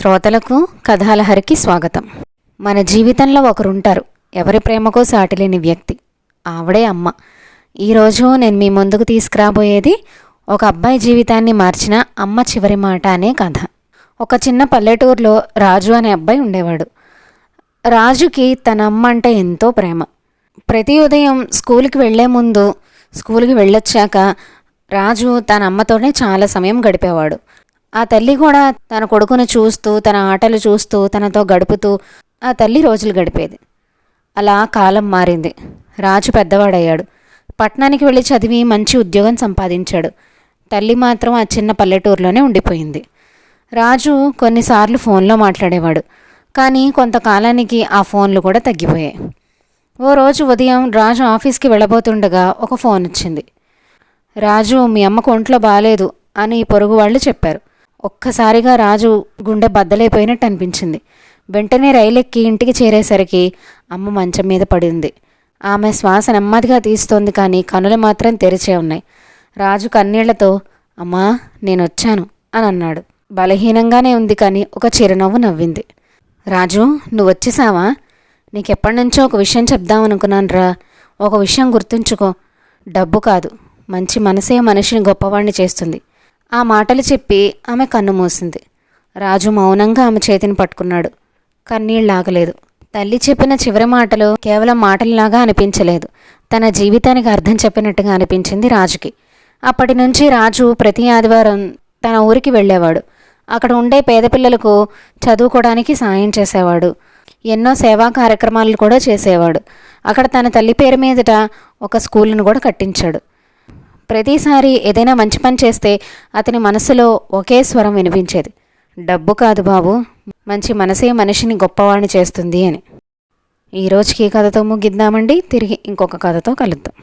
శ్రోతలకు కథాలహరికి స్వాగతం. మన జీవితంలో ఒకరుంటారు, ఎవరి ప్రేమకో సాటిలేని వ్యక్తి. ఆవిడే అమ్మ. ఈరోజు నేను మీ ముందుకు తీసుకురాబోయేది ఒక అబ్బాయి జీవితాన్ని మార్చిన అమ్మ చివరి మాట అనే కథ. ఒక చిన్న పల్లెటూరులో రాజు అనే అబ్బాయి ఉండేవాడు. రాజుకి తన అమ్మ అంటే ఎంతో ప్రేమ. ప్రతి ఉదయం స్కూల్కి వెళ్లే ముందు, స్కూల్కి వెళ్ళొచ్చాక రాజు తన అమ్మతోనే చాలా సమయం గడిపేవాడు. ఆ తల్లి కూడా తన కొడుకును చూస్తూ, తన ఆటలు చూస్తూ, తనతో గడుపుతూ ఆ తల్లి రోజులు గడిపేది. అలా కాలం మారింది. రాజు పెద్దవాడయ్యాడు. పట్టణానికి వెళ్ళి చదివి మంచి ఉద్యోగం సంపాదించాడు. తల్లి మాత్రం ఆ చిన్న పల్లెటూరులోనే ఉండిపోయింది. రాజు కొన్నిసార్లు ఫోన్లో మాట్లాడేవాడు, కానీ కొంతకాలానికి ఆ ఫోన్లు కూడా తగ్గిపోయాయి. ఓ రోజు ఉదయం రాజు ఆఫీస్కి వెళ్ళబోతుండగా ఒక ఫోన్ వచ్చింది. రాజు, మీ అమ్మకు ఒంట్లో బాగాలేదు అని పొరుగు వాళ్ళు చెప్పారు. ఒక్కసారిగా రాజు గుండె బద్దలైపోయినట్టు అనిపించింది. వెంటనే రైలెక్కి ఇంటికి చేరేసరికి అమ్మ మంచం మీద పడింది. ఆమె శ్వాస నెమ్మదిగా తీస్తోంది, కానీ కనులు మాత్రం తెరిచే ఉన్నాయి. రాజు కన్నీళ్లతో, అమ్మా నేనొచ్చాను అని అన్నాడు. బలహీనంగానే ఉంది, కానీ ఒక చిరునవ్వు నవ్వింది. రాజు, నువ్వు వచ్చేసావా? నీకెప్పటి నుంచో ఒక విషయం చెప్దామనుకున్నాను రా. ఒక విషయం గుర్తుంచుకో, డబ్బు కాదు, మంచి మనసే మనిషిని గొప్పవాణ్ణి చేస్తుంది. ఆ మాటలు చెప్పి ఆమె కన్ను మూసింది. రాజు మౌనంగా ఆమె చేతిని పట్టుకున్నాడు. కన్నీళ్ళు ఆగలేదు. తల్లి చెప్పిన చివరి మాటలు కేవలం మాటలలాగా అనిపించలేదు, తన జీవితానికి అర్థం చెప్పినట్టుగా అనిపించింది రాజుకి. అప్పటి నుంచి రాజు ప్రతి ఆదివారం తన ఊరికి వెళ్ళేవాడు. అక్కడ ఉండే పేద పిల్లలకు చదువుకోవడానికి సాయం చేసేవాడు. ఎన్నో సేవా కార్యక్రమాలు కూడా చేసేవాడు. అక్కడ తన తల్లి పేరు మీదట ఒక స్కూల్ను కూడా కట్టించాడు. ప్రతిసారి ఏదైనా మంచి పని చేస్తే అతని మనసులో ఒకే స్వరం వినిపించేది, డబ్బు కాదు బాబు, మంచి మనసే మనిషిని గొప్పవాడిని చేస్తుంది అని. ఈరోజుకి ఈ కథతో ముగిద్దామండి. తిరిగి ఇంకొక కథతో కలుద్దాం.